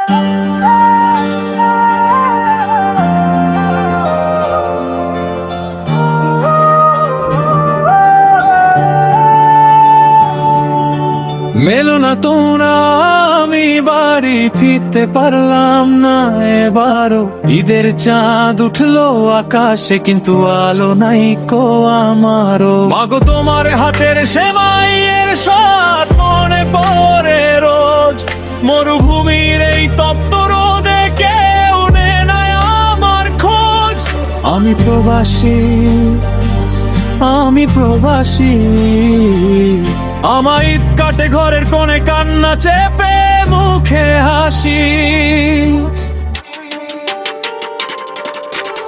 মেলো না তোমরা, আমি বাড়ি ফিরতে পারলাম না এবারও। ঈদের চাঁদ উঠলো আকাশে কিন্তু আলো নাই কো আমারও। মাগো তোমার হাতের সেমাইয়ের স্বাদ মনে পড়ে রোজ। মরুভূমির এই তপ্ত রোদে কেউ নেয় না আমার খোঁজ। আমি প্রবাসী, আমি প্রবাসী। আমার ঈদ কাটে ঘরের কোণে, কান্না চেপে মুখে হাসি।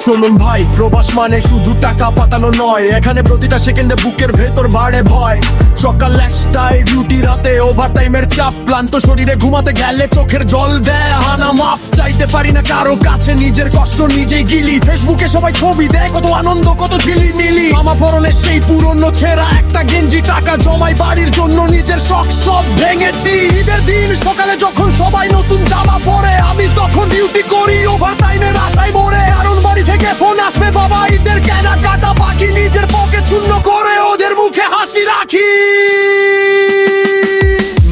শুনুন ভাই, প্রবাস মানে শুধু টাকা পাতানো নয়। এখানে প্রতিটা সেকেন্ডে বুকের ভেতর বাড়ে ভয়। সকাল 1টায় ডিউটি, রাতে ওভারটাইমের চাপ। ক্লান্ত শরীরে ঘুমাতে গেলে চোখের জল দেয় হানা মাফ। চাইতে পারি না কারো কাছে, নিজের কষ্ট নিজেই গিলি। ফেসবুকে সবাই ছবি দেয়, কত আনন্দ কত ঝিলিমিলি। আমার পরনে সেই পুরনো ছেঁড়া একটা গেঞ্জি, টাকা জমাই বাড়ির জন্য নিজের শখ সব ভেঙেছি। ঈদের দিন সকালে যখন সবাই নতুন জামা পরে, আমি তখন ডিউটি করি ওভারটাইমের আশায় মরে। কারণ বাড়ি থেকে ফোন আসবে, বাবা ঈদের কেনাকাটা বাকি। নিজের পকেট শূন্য করে ওদের মুখে হাসি রাখি।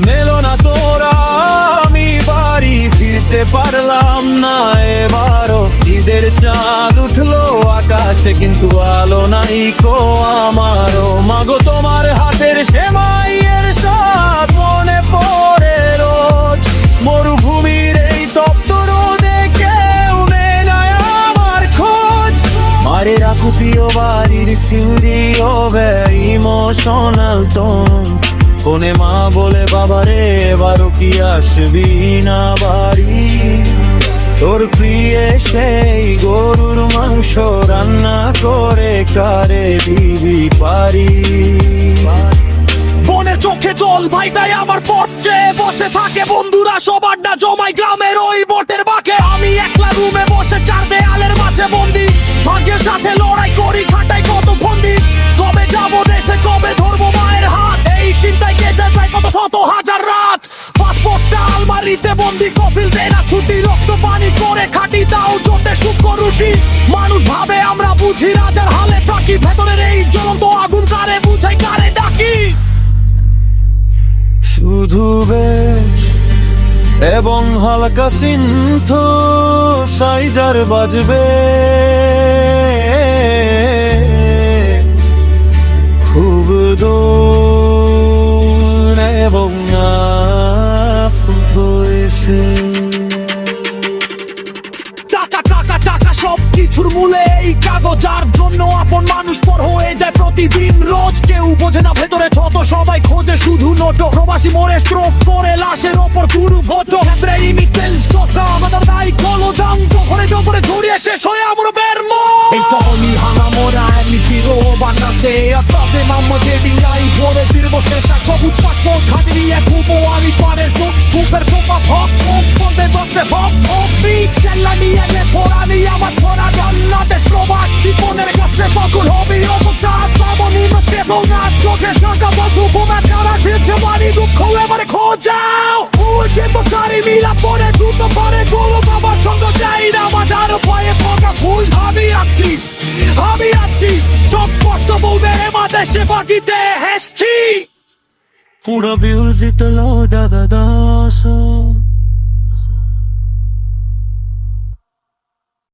মেলো না তোরা, আমি বাড়ি ফিরতে পারলাম না এবারও। ঈদের চাঁদ উঠলো আকাশে কিন্তু আলো নাই কো আমারও। মাগো তোমার হাতের সেমাইয়ের স্বাদ মনে পড়ে রোজ। মরুভূমির এই তপ্ত রোদে কেউ নেয় না আমার খোঁজ। মারে রাখুতিও বাড়ির সিউরিও ভেরি ইমোশনাল টোন। ফোনে মা বলে, বাবারে এবারও কি আসবি না বাড়ি? তোর প্রিয় সেই গরুর মাংস রান্না করে কারে দিবি পারি? বোনের চোখে জল, ভাইটাই আমার পড়ছে। বসে থাকে বন্ধুরা সব আড্ডা জমাই গ্রামের ওই বটের বাঁকে। আমি একলা রুমে বসে চার দেয়ালের মাঝে বন্দি। ভাগ্যের সাথে লড়াই করি, খাটাই কত ফন্দি। কবে যাবো দেশে, কবে ধরবো মায়ের হাত? এই চিন্তায় কেটে যায় কত শত হাজার রাত। পাসপোর্টটা আলমারিতে বন্দি, কফিল দেয় না ছুটি। রক্ত পানি করে খাটি, তাও জোটে শুক্র রুটি। মানুষ ভাবে আমরা বুঝি, রাজার হালে থাকি। ভেতরের এই জ্বলন্ত আগুন কারে বুঝাই, কারে ডাকি? শুধু বেশ এবং হালকা সিন্ধ সাইজার বাজবে। খুব দূর এবং হয়েছে। টাকা টাকা টাকা সব কিছুর মূলে এই কাগজ। যার জন্য আপন মানুষ পর হয়ে যায় প্রতিদিন রোজ। কেউ বোঝে না ভেতরে ছোট, সবাই খোঁজে শুধু নোটো। প্রবাসী মোড়ে স্ট্রোক করে লাশের ওপর পুরু ভোটো। আমাদের দায়ী কলো জাঙ্গ করে জোপরে ছড়িয়ে শেষ হয়ে আমরা বেরমো। এই তখনই হানা মোরা এমনি ফিরো বান্নাসে। তাতে মাম্মা জেডিং গাই ভরে ফিরবো শেষ। এক সবুজ পাসপোর্ট হাতে নিয়ে ঘুমো আমি পারে সুখ। ধূপের পোকা ভক ভক বলতে বসবে ভক ভক। বিট চেল্লা নিয়ে ফোরা নিয়ে আমার ছড়া জান্না। দেশ প্রবাস জীবনের কষ্টে পাগল হবি অবসাদ। সর্বনিম্ন দেবো না চোখে চাকা বছু বোমা কারা ফিরছে বাড়ি। দুঃখ এবারে খোঁজাও উঠে বসারি মিলা পরে দ্রুত করে গোলো। বাবার সঙ্গ যাই না মাঝার ভয়ে পোকা ফুল। আমি আছি, আমি আছি সব কষ্ট বউদের মা দেশে বাকিতে হেসছি। পুরো বিউজিত লো দাদা দাস।